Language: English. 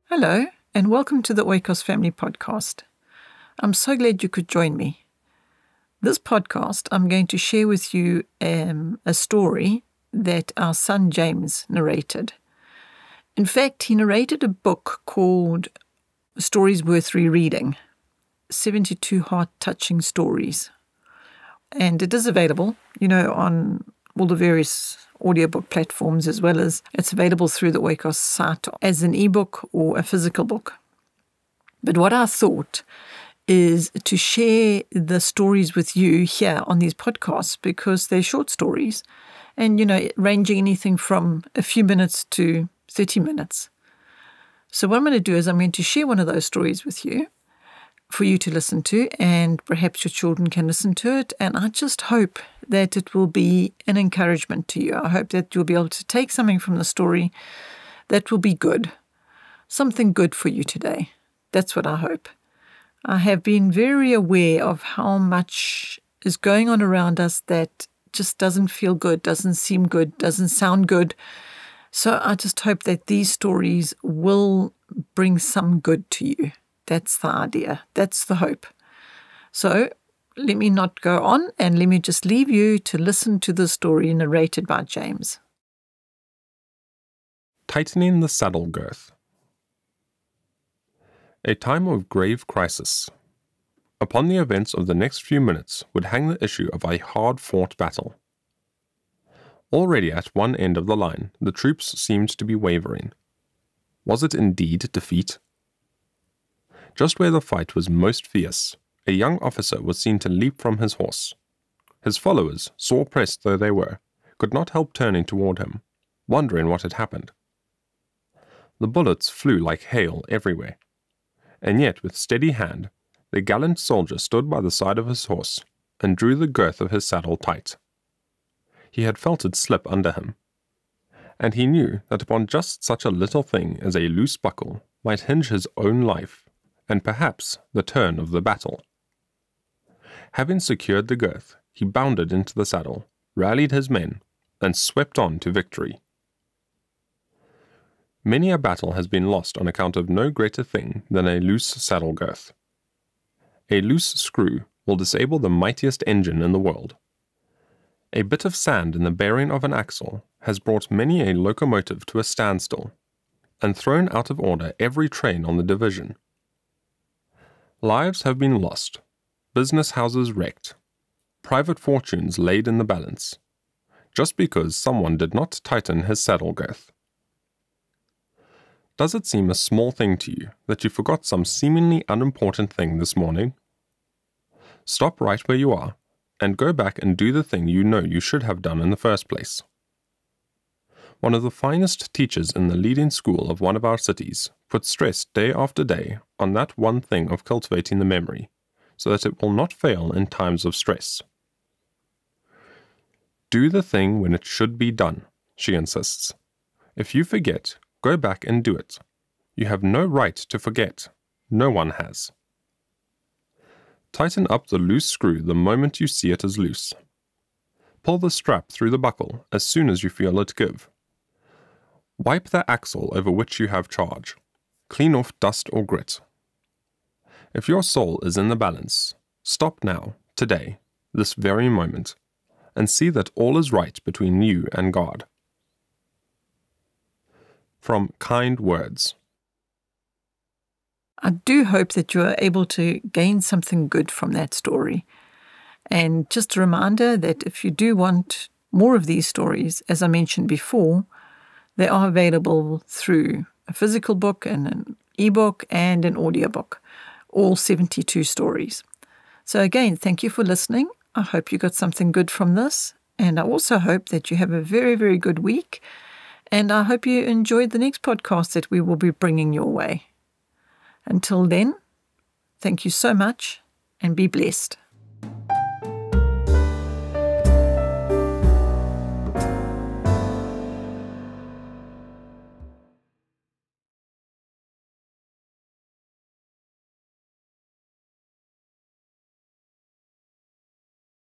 Hello, and welcome to the Oikos Family Podcast. I'm so glad you could join me. This podcast, I'm going to share with you a story that our son James narrated. In fact, he narrated a book called Stories Worth Rereading, 72 heart-touching stories. And it is available, on all the various audiobook platforms, as well as it's available through the Oikos site as an ebook or a physical book. But what I thought is to share the stories with you here on these podcasts, because they're short stories and, ranging anything from a few minutes to 30 minutes. So what I'm going to do is I'm going to share one of those stories with you for you to listen to, and perhaps your children can listen to it. And I just hope that it will be an encouragement to you. I hope that you'll be able to take something from the story that will be good, something good for you today. That's what I hope. I have been very aware of how much is going on around us that just doesn't feel good, doesn't seem good, doesn't sound good. So I just hope that these stories will bring some good to you. That's the idea. That's the hope. So let me not go on, and let me just leave you to listen to the story narrated by James. Tightening the Saddle-Girth. A time of grave crisis. Upon the events of the next few minutes would hang the issue of a hard-fought battle. Already at one end of the line, the troops seemed to be wavering. Was it indeed defeat? Just where the fight was most fierce, a young officer was seen to leap from his horse. His followers, sore pressed though they were, could not help turning toward him, wondering what had happened. The bullets flew like hail everywhere, and yet with steady hand, the gallant soldier stood by the side of his horse and drew the girth of his saddle tight. He had felt it slip under him, and he knew that upon just such a little thing as a loose buckle might hinge his own life, and perhaps the turn of the battle. Having secured the girth, he bounded into the saddle, rallied his men, and swept on to victory. Many a battle has been lost on account of no greater thing than a loose saddle girth. A loose screw will disable the mightiest engine in the world. A bit of sand in the bearing of an axle has brought many a locomotive to a standstill, and thrown out of order every train on the division. Lives have been lost, business houses wrecked, private fortunes laid in the balance, just because someone did not tighten his saddle girth. Does it seem a small thing to you that you forgot some seemingly unimportant thing this morning? Stop right where you are, and go back and do the thing you know you should have done in the first place. One of the finest teachers in the leading school of one of our cities puts stress day after day on that one thing of cultivating the memory, so that it will not fail in times of stress. Do the thing when it should be done, she insists. If you forget, go back and do it. You have no right to forget. No one has. Tighten up the loose screw the moment you see it is loose. Pull the strap through the buckle as soon as you feel it give. Wipe the axle over which you have charge. Clean off dust or grit. If your soul is in the balance, stop now, today, this very moment, and see that all is right between you and God. From Kind Words. I do hope that you are able to gain something good from that story. And just a reminder that if you do want more of these stories, as I mentioned before, they are available through a physical book and an ebook and an audiobook, all 72 stories. So again, thank you for listening. I hope you got something good from this. And I also hope that you have a very, very good week. And I hope you enjoyed the next podcast that we will be bringing your way. Until then, thank you so much and be blessed.